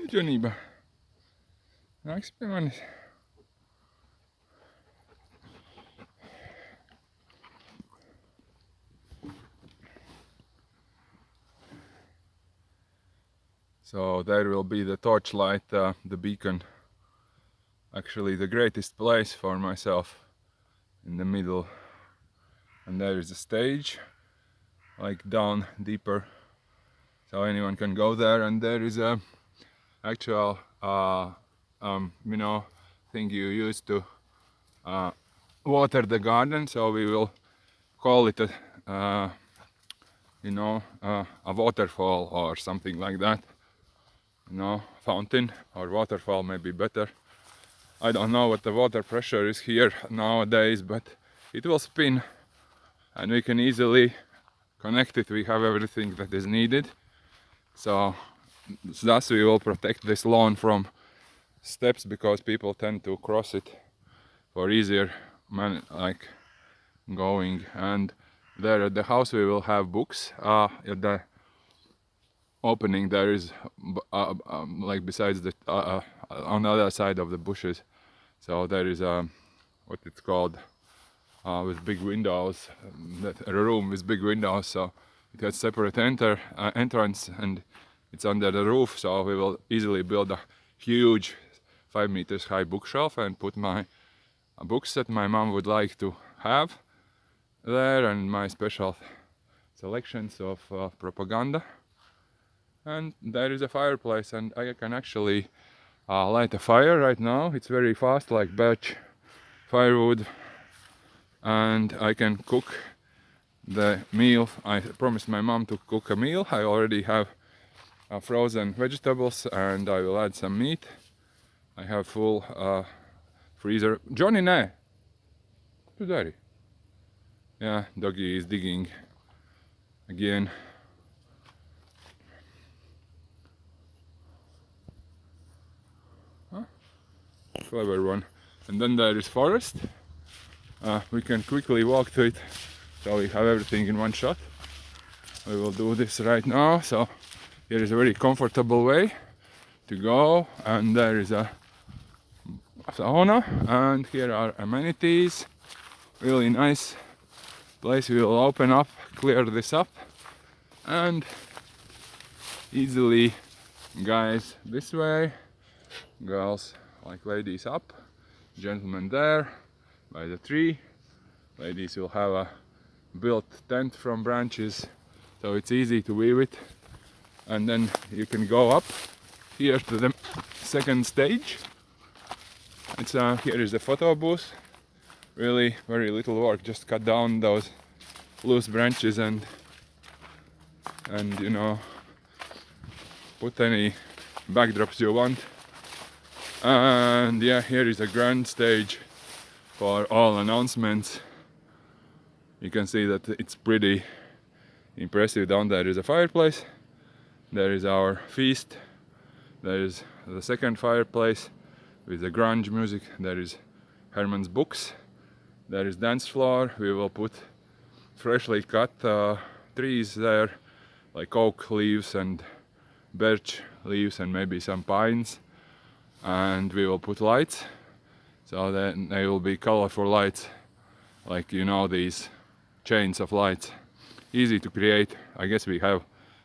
Johnny, experiment. So there will be the torchlight, the beacon. Actually, the greatest place for myself in the middle. And there is a stage, like down deeper, so anyone can go there. And there is a actual, thing you use to water the garden. So we will call it a waterfall or something like that. Fountain or waterfall may be better. I don't know what the water pressure is here nowadays, but it will spin and we can easily connect it. We have everything that is needed. So thus we will protect this lawn from steps, because people tend to cross it for easier going. And there at the house we will have books. At the opening there is like besides the on the other side of the bushes, so there is what it's called, with big windows, a room with big windows, so it has separate entrance and it's under the roof. So we will easily build a huge 5 meters high bookshelf and put my books that my mom would like to have there, and my special selections of propaganda. And there is a fireplace, and I can actually light a fire right now. It's very fast, like birch firewood, and I can cook the meal. I promised my mom to cook a meal. I already have frozen vegetables, and I will add some meat. I have full freezer. Johnny, ne? Daddy. Yeah, doggy is digging again. Huh? Clever one. And then there is forest. We can quickly walk to it, so we have everything in one shot. We will do this right now. So here is a very comfortable way to go, and there is a sauna, and here are amenities. Really nice place. We will open up, clear this up, and easily guys this way, girls like ladies up, gentlemen there by the tree. Ladies will have a built tent from branches, so it's easy to weave it. And then you can go up here to the second stage. It's here is the photo booth. Really very little work, just cut down those loose branches and put any backdrops you want. And yeah, here is a grand stage for all announcements. You can see that it's pretty impressive. Down there is a fireplace. There is our feast. There is the second fireplace with the grunge music. There is Herman's books. There is dance floor. We will put freshly cut trees there, like oak leaves and birch leaves and maybe some pines. And we will put lights, so that they will be colorful lights, like these chains of lights. Easy to create. I guess we have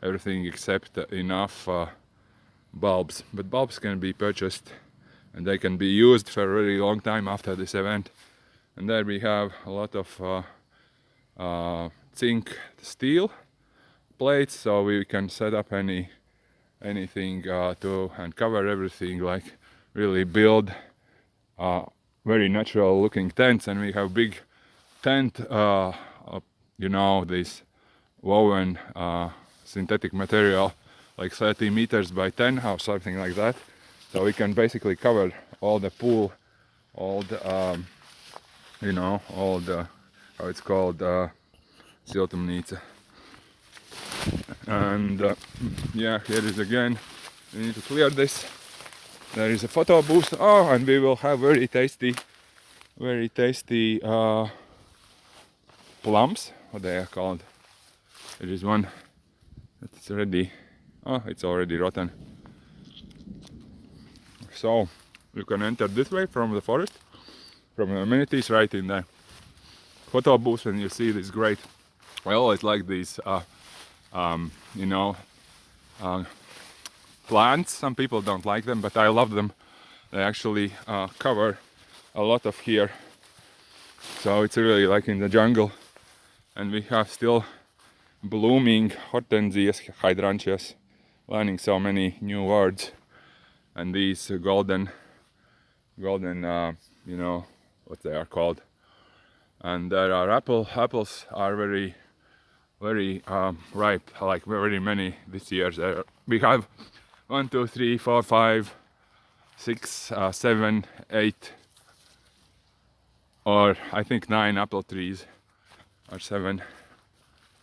everything except enough bulbs, but bulbs can be purchased and they can be used for a really long time after this event. And there we have a lot of zinc steel plates, so we can set up anything to and cover everything, like really build very natural looking tents. And we have big tent, this woven synthetic material, like 30 meters by 10 or something like that. So we can basically cover all the pool, all the all the, how it's called, siltumnice. And yeah, here is again, we need to clear this. There is a photo booth. Oh, and we will have very tasty plums. What they are called? There is one that's ready. Oh, it's already rotten. So you can enter this way from the forest, from the amenities, right in the photo booth, and you see this great. I always like these, you know, plants. Some people don't like them, but I love them. They actually cover a lot of here, so it's really like in the jungle. And we have still blooming hortensias, hydrangeas, learning so many new words. And these golden, you know, what they are called. And there are apples are very ripe, like very many this year. We have 1, 2, 3, 4, 5, 6, 7, 8, or I think 9 apple trees, or 7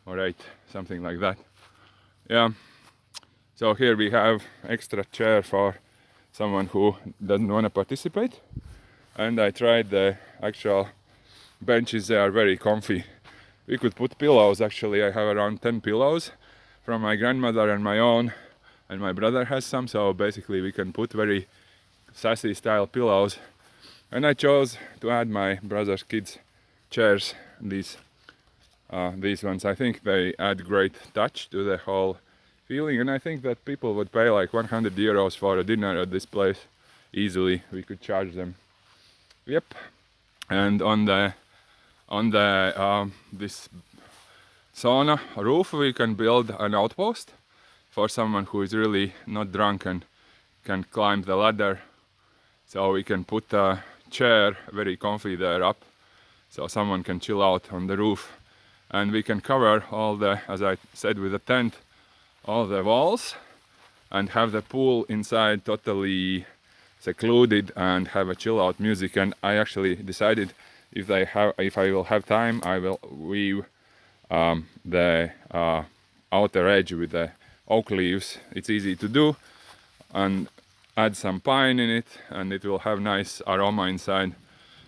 or 8, something like that. Yeah. So here we have extra chair for someone who doesn't want to participate. And I tried the actual benches. They are very comfy. We could put pillows. Actually, I have around 10 pillows from my grandmother and my own, and my brother has some. So basically we can put very sassy style pillows. And I chose to add my brother's kids chairs, these ones. I think they add great touch to the whole feeling, and I think that people would pay like 100 euros for a dinner at this place easily. We could charge them. Yep. And on the this sauna roof we can build an outpost for someone who is really not drunk and can climb the ladder. So we can put a chair very comfy there up, so someone can chill out on the roof. And we can cover all the, as I said, with a tent, all the walls, and have the pool inside totally secluded and have a chill out music. And I actually decided if I will have time, I will weave the outer edge with the oak leaves. It's easy to do, and add some pine in it, and it will have nice aroma inside.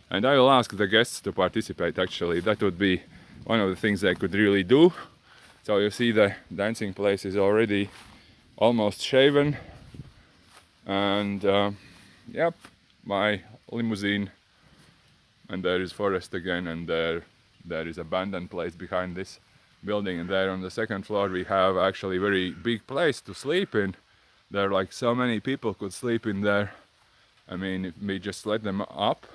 And I will ask the guests to participate. Actually, that would be one of the things they could really do. So you see the dancing place is already almost shaven, and yep, my limousine, and there is forest again, and there is abandoned place behind this building. And there on the second floor we have actually very big place to sleep in. There are like so many people could sleep in there. I mean, if we just let them up.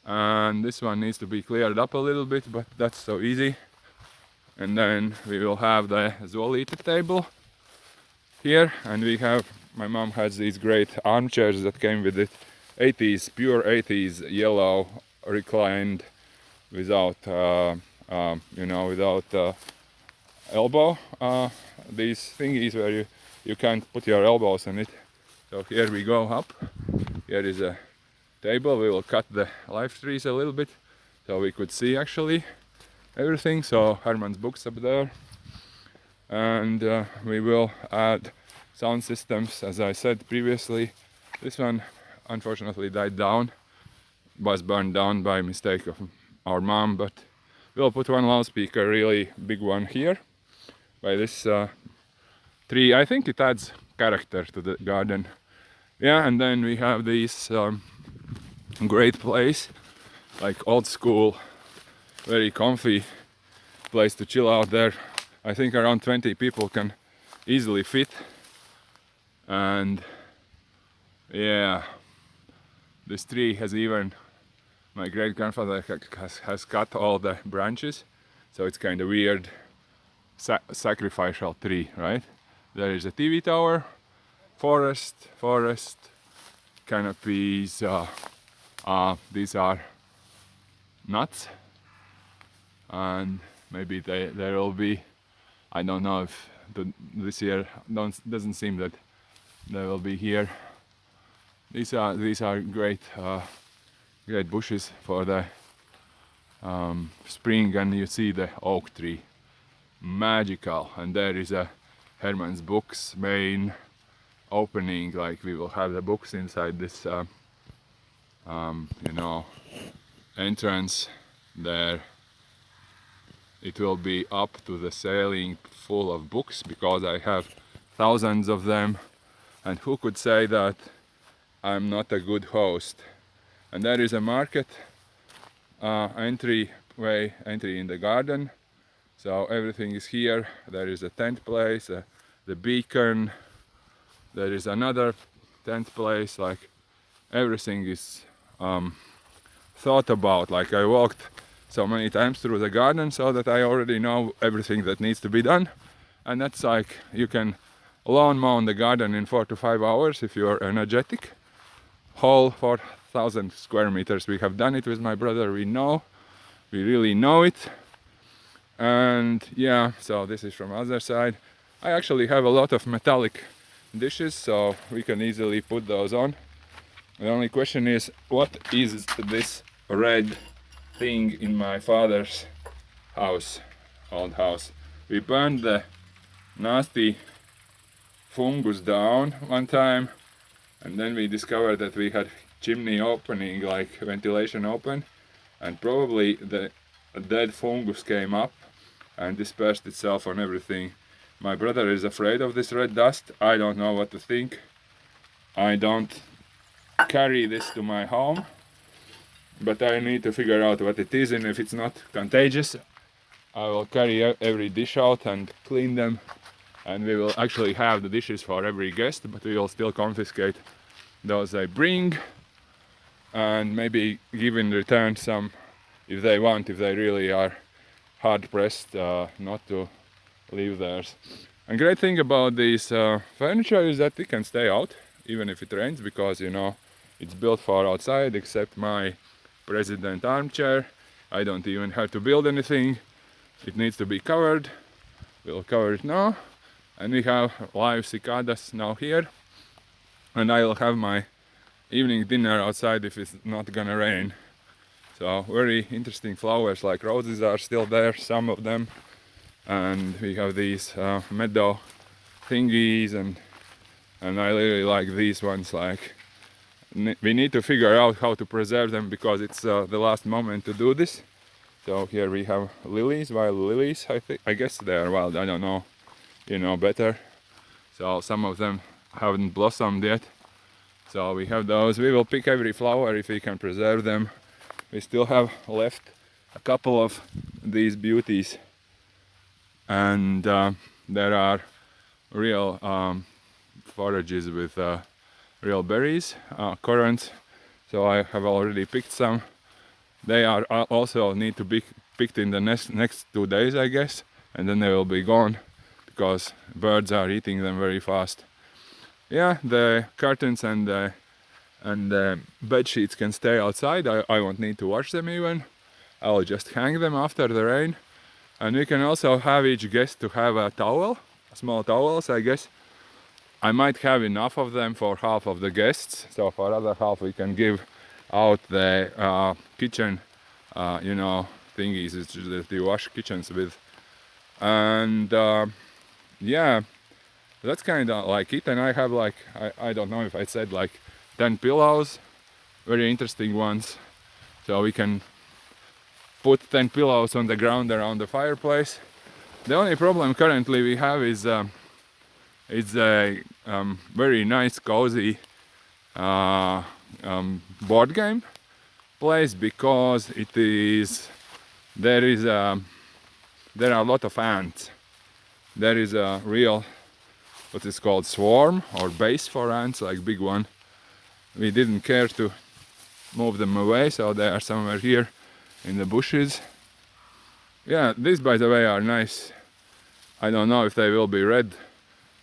And this one needs to be cleared up a little bit, but that's so easy. And then we will have the Zuolite table here, and we have, my mom has these great armchairs that came with it, 80s, pure 80s yellow, reclined, without without elbow, these thingies where you can't put your elbows on it. So here we go up. Here is a table. We will cut the live trees a little bit so we could see actually everything. So Herman's books up there, and we will add sound systems. As I said previously, this one unfortunately died down, was burned down by mistake of our mom, but we'll put one loudspeaker, really big one here by this tree. I think it adds character to the garden. Yeah, and then we have this great place, like old school, very comfy place to chill out there. I think around 20 people can easily fit. And yeah, this tree has even, my great grandfather has cut all the branches, so it's kind of weird sacrificial tree, right? There is a TV tower, forest, canopies. These are nuts, and maybe there will be. I don't know if this year doesn't seem that they will be here. These are great bushes for the spring, and you see the oak tree, magical. And there is a Herman's Books main opening, like we will have the books inside this entrance there. It will be up to the ceiling full of books because I have thousands of them. And who could say that I'm not a good host. And there is a market entry in the garden. So everything is here. There is a tent place, the beacon. There is another tent place. Like everything is thought about. Like I walked so many times through the garden so that I already know everything that needs to be done. And that's like you can lawn mow the garden in 4 to 5 hours if you are energetic. Whole 4,000 square meters. We have done it with my brother. We really know it. And yeah, so this is from other side. I actually have a lot of metallic dishes, so we can easily put those on. The only question is, what is this red thing in my father's house, old house? We burned the nasty fungus down one time, and then we discovered that we had chimney opening, like ventilation open, and probably the dead fungus came up and dispersed itself on everything. My brother is afraid of this red dust. I don't know what to think. I don't carry this to my home, but I need to figure out what it is, and if it's not contagious, I will carry every dish out and clean them, and we will actually have the dishes for every guest, but we will still confiscate those they bring and maybe give in return some if they want, if they really are hard pressed not to leave theirs. And great thing about this furniture is that it can stay out even if it rains, because you know it's built for outside, except my president armchair. I don't even have to build anything. It needs to be covered. We'll cover it now. And we have live cicadas now here. And I will have my evening dinner outside if it's not gonna rain. So very interesting flowers, like roses are still there, some of them. And we have these meadow thingies, and I really like these ones. Like we need to figure out how to preserve them, because it's the last moment to do this. So here we have lilies, wild lilies. I guess they are wild. I don't know. You know better. So some of them haven't blossomed yet. So we have those. We will pick every flower if we can preserve them. We still have left a couple of these beauties, and there are real forages with real berries, currants. So I have already picked some. They are also need to be picked in the next 2 days, I guess, and then they will be gone because birds are eating them very fast. Yeah, the curtains and the bed sheets can stay outside. I won't need to wash them even. I'll just hang them after the rain. And we can also have each guest to have a towel, small towels, I guess. I might have enough of them for half of the guests, so for other half we can give out the kitchen, you know, thingies that you wash kitchens with. And yeah, that's kind of like it. And I have like, I don't know if I said like 10 pillows, very interesting ones. So we can put 10 pillows on the ground around the fireplace. The only problem currently we have is it's a very nice, cozy board game place, because there are a lot of ants. There is a real, what is called swarm or base for ants, like big one. We didn't care to move them away, so they are somewhere here in the bushes. Yeah, these by the way are nice. I don't know if they will be red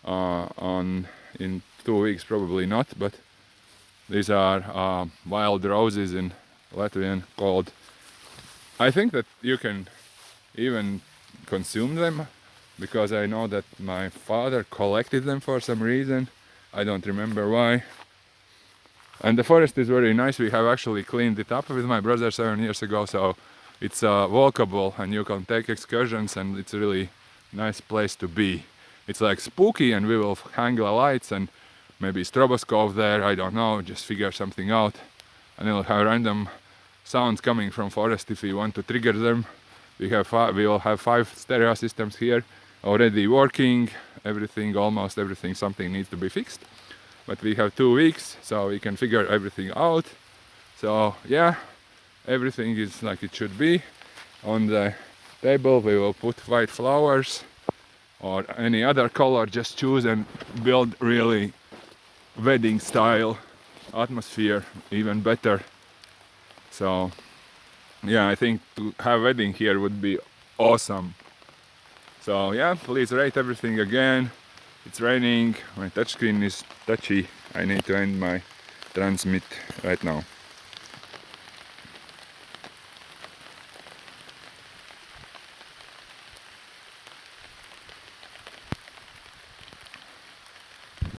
in 2 weeks, probably not, but these are wild roses in Latvian called. I think that you can even consume them, because I know that my father collected them for some reason. I don't remember why. And the forest is very nice. We have actually cleaned it up with my brother 7 years ago, so it's walkable and you can take excursions, and it's a really nice place to be. It's like spooky, and we will hang the lights and maybe stroboscope there, I don't know, just figure something out. And we'll have random sounds coming from forest if we want to trigger them. We will have 5 stereo systems here already working. Everything, almost everything, something needs to be fixed. but we have 2 weeks, so we can figure everything out. So yeah, everything is like it should be. On the table we will put white flowers or any other color, just choose and build really wedding style atmosphere, even better. So yeah, I think to have wedding here would be awesome. So yeah, please rate everything again. It's raining, my touchscreen is touchy. I need to end my transmit right now.